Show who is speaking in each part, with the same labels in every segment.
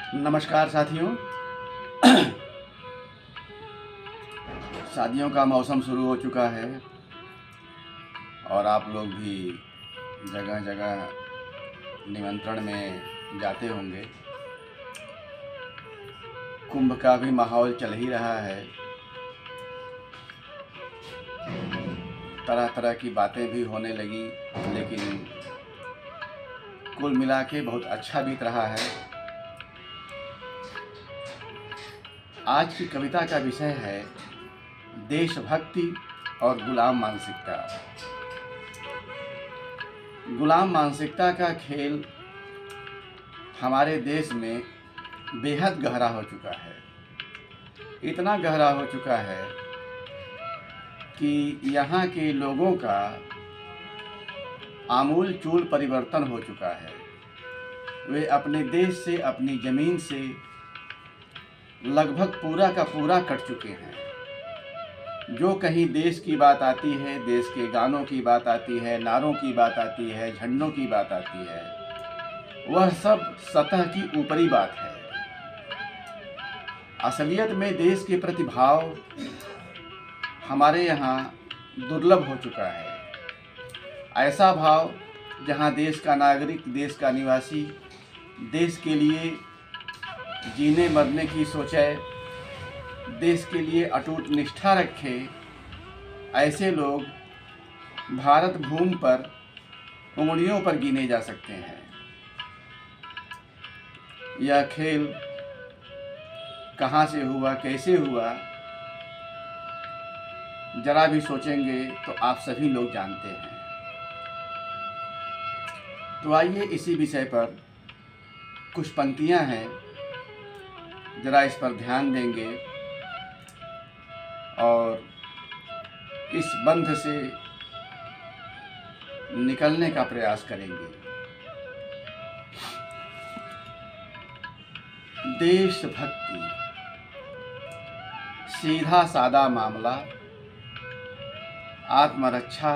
Speaker 1: नमस्कार साथियों। शादियों का मौसम शुरू हो चुका है और आप लोग भी जगह जगह निमंत्रण में जाते होंगे। कुंभ का भी माहौल चल ही रहा है। तरह तरह की बातें भी होने लगी, लेकिन कुल मिला के बहुत अच्छा बीत रहा है। आज की कविता का विषय है देशभक्ति और गुलाम मानसिकता। गुलाम मानसिकता का खेल हमारे देश में बेहद गहरा हो चुका है। इतना गहरा हो चुका है कि यहाँ के लोगों का आमूल चूल परिवर्तन हो चुका है। वे अपने देश से, अपनी ज़मीन से लगभग पूरा का पूरा कट चुके हैं। जो कहीं देश की बात आती है, देश के गानों की बात आती है, नारों की बात आती है, झंडों की बात आती है, वह सब सतह की ऊपरी बात है। असलियत में देश के प्रति भाव हमारे यहाँ दुर्लभ हो चुका है। ऐसा भाव जहाँ देश का नागरिक, देश का निवासी देश के लिए जीने मरने की सोचे, देश के लिए अटूट निष्ठा रखे, ऐसे लोग भारत भूमि पर उंगलियों पर गिने जा सकते हैं। यह खेल कहाँ से हुआ, कैसे हुआ, जरा भी सोचेंगे तो आप सभी लोग जानते हैं। तो आइए इसी विषय पर कुछ पंक्तियां हैं, जरा इस पर ध्यान देंगे और इस बंध से निकलने का प्रयास करेंगे। देशभक्ति सीधा सादा मामला, आत्मरक्षा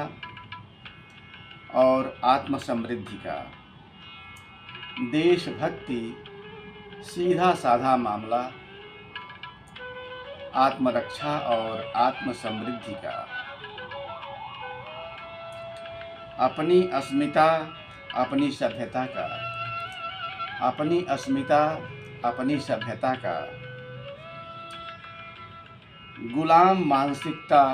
Speaker 1: और आत्मसमृद्धि का। देशभक्ति सीधा साधा मामला, आत्मरक्षा और आत्मसमृद्धि का। अपनी अस्मिता, अपनी सभ्यता का। अपनी अस्मिता, अपनी सभ्यता का। गुलाम मानसिकता,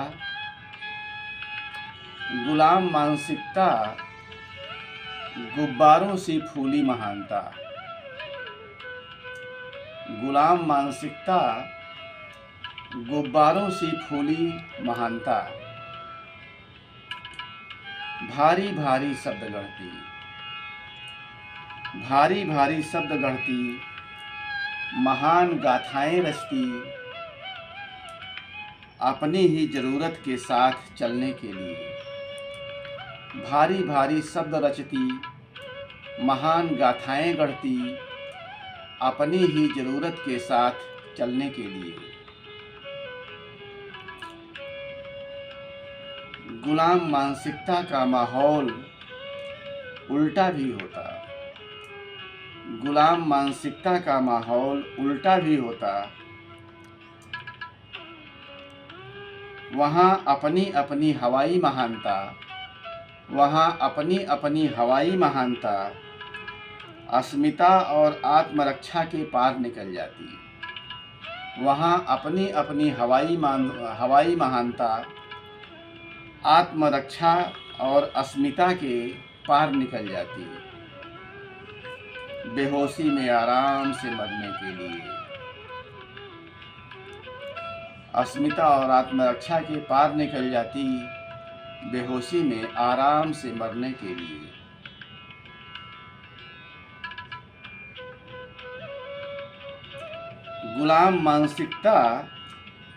Speaker 1: गुलाम मानसिकता गुब्बारों सी फूली महानता। गुलाम मानसिकता गुब्बारों सी फूली महानता। भारी भारी शब्द गढ़ती, भारी भारी शब्द गढ़ती, महान गाथाएं रचती, अपनी ही जरूरत के साथ चलने के लिए। भारी भारी शब्द रचती, महान गाथाएं गढ़ती, अपनी ही जरूरत के साथ चलने के लिए। गुलाम मानसिकता का माहौल उल्टा भी होता। गुलाम मानसिकता का माहौल उल्टा भी होता। वहाँ अपनी अपनी हवाई महानता, वहाँ अपनी अपनी हवाई महानता अस्मिता और आत्मरक्षा के पार निकल जाती। वहाँ अपनी अपनी हवाई महानता आत्मरक्षा और अस्मिता के पार निकल जाती। बेहोशी में आराम से मरने के लिए। अस्मिता और आत्मरक्षा के पार निकल जाती, बेहोशी में आराम से मरने के लिए। गुलाम मानसिकता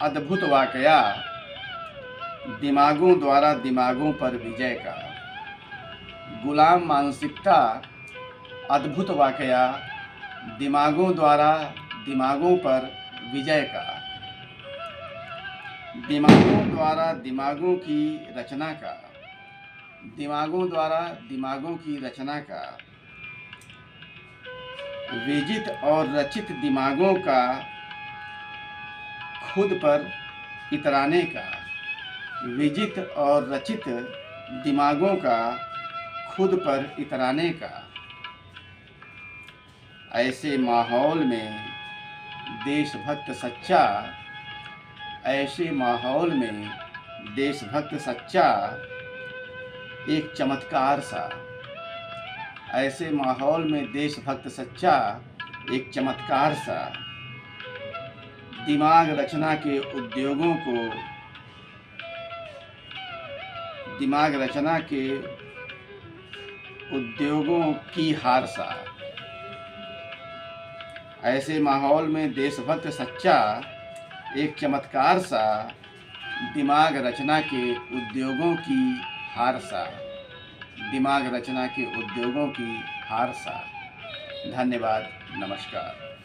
Speaker 1: अद्भुत वाकया, दिमागों द्वारा दिमागों पर विजय का। गुलाम मानसिकता अद्भुत वाकया, दिमागों द्वारा दिमागों पर विजय का। दिमागों द्वारा दिमागों की रचना का। दिमागों द्वारा दिमागों की रचना का। विजित और रचित दिमागों का खुद पर इतराने का, विजित और रचित दिमागों का खुद पर इतराने का। ऐसे माहौल में देशभक्त सच्चा, ऐसे माहौल में देशभक्त सच्चा एक चमत्कार सा, ऐसे माहौल में देशभक्त सच्चा एक चमत्कार सा दिमाग रचना के उद्योगों को, दिमाग रचना के उद्योगों की हार सा। ऐसे माहौल में देशभक्त सच्चा एक चमत्कार सा दिमाग रचना के उद्योगों की हार सा, दिमाग रचना के उद्योगों की हार सा। धन्यवाद, नमस्कार।